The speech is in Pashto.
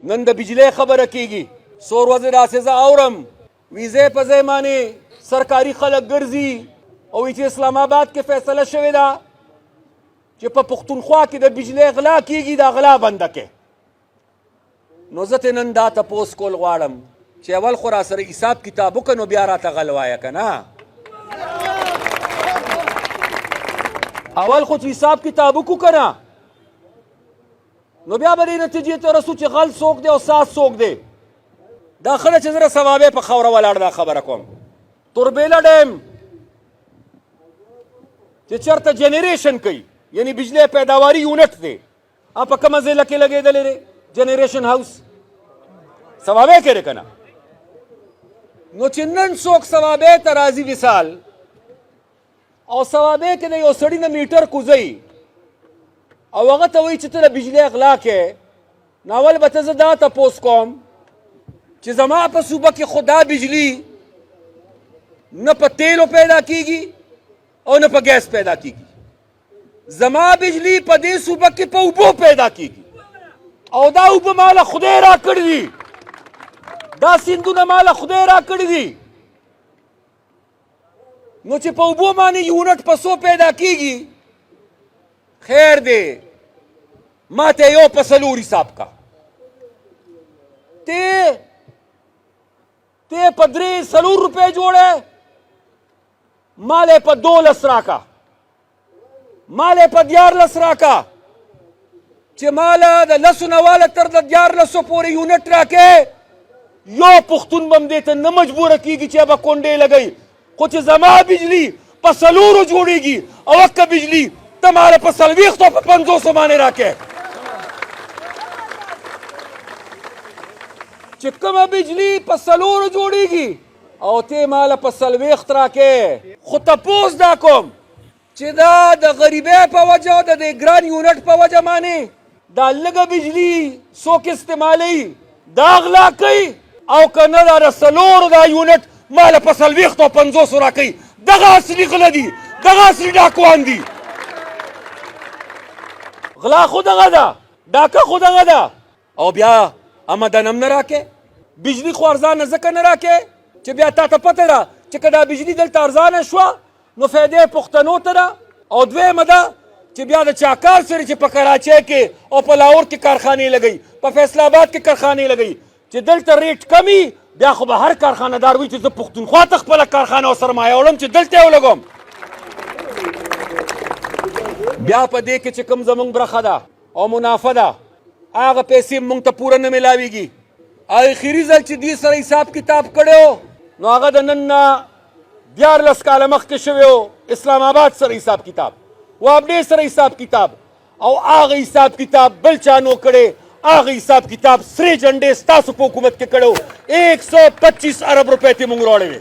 نن د بجلی خبره کیږي سور وزیر اساسه اورم ویزه په ځای باندې سرکاري خلک ګرځي او چې اسلام آباد کې فیصله شوې ده چې په پښتونخوا کې د بجلی غلا کیږي دا غلا بنده کې. نو زه ترې نن دا تپوس کول غواړم چې اول خو را سره حساب کتاب وکړه نو بیا راته غل وایه که نه. اول خو چې حساب کتاب وکړو که نه نو بیا به دې نتیجې ته رسو چې غل څوک دی او ساز څوک دی. دا ښه ده چې زه د ثوابې په خاوره ولاړ دا خبره کوم. توربېله ډیم چې چېرته جنریشن کوي یعنی بجلی پیداواري یونټ دی په کومه ضلع کې لګېدلی دی جنریشن هاوس ثوابې کې دی که نه. نو چې نن څوک ثوابې ته راځي وصال او ثوابې کې د یو سړي نه میټر کوزوي او هغه ته وایي چې ته د بجلی غلا کې نو اول به ته زه دا تپوس کوم چې زما په صوبه کې خو دا بجلی نه په تیلو پیدا کیږي او نه په ګیس پیدا کیږي. زما بجلی په دې صوبه کې په اوبو پیدا کیږي او دا اوبه ماله خدای را کړي دي دا سیندونه ماله خدای را کړي دي. نو چې په اوبو باندې یونټ په څو پیدا کیږي خیر دی ما ته یو په څلور حساب کا ته په 3 روپۍ جوړه مال په 12 راکا مال په 14 راکا چې مال د لسو نه واله تر د 14 پورې یونټ راکې یو پښتون بم دې ته نه مجبوره کیږي چې به کونډې لګوي خو چې زما بجلی په 4 جوړیږي او که بجلی ته ماله په 40 په 500 باندې راکې چې کومه بجلی په 4 جوړیږي او ته ماله په 40 راکې. خو تپوس دا کوم چې دا د غریبۍ په وجه او د دې ګران یونټ په وجه باندې دا لږه بجلی څوک استعمالوي دا غلا کوي او که نه دا د 4 دا یونټ ماله په 40 او 500 راکوي. دغه اصلي غله دي دغه اصلي ډاکوان دي. غلا خو دغه ده ډاکه خو دغه ده او بیا آمدن هم نه راکې. بجلی خو ارزانه ځکه نه راکې چې بیا تا ته پته ده چې که دا بجلی دلته ارزانه شوه نو فایدې پښتنو ته ده او دویمه ده چې بیا د چاکار سره چې په کراچۍ کې او په لاهور کې کارخانې لګوي په فیصل آباد کې کارخانې لګوي چې دلته ریټ کمی بیا خو به هر کارخانه دار وي چې زه پښتونخوا ته خپله کارخانه او سرمایه وړم چې دلته یې ولګوم. بیا په دې کې چې کوم زموږ برخه ده او منافع ده هغه پیسې موږ ته پوره نه میلاویږي. اخري ځل چې دې سره حساب کتاب کړی نو هغه د نن نه 14 کاله مخکې شوی و اسلام آباد سره حساب کتاب وابډې سره حساب کتاب او هغه حساب کتاب بل چا نو کړی. هغه حساب کتاب سرې جنډې ستاسو په حکومت کې کړی 125 ارب روپۍ ته موږ راوړی وې.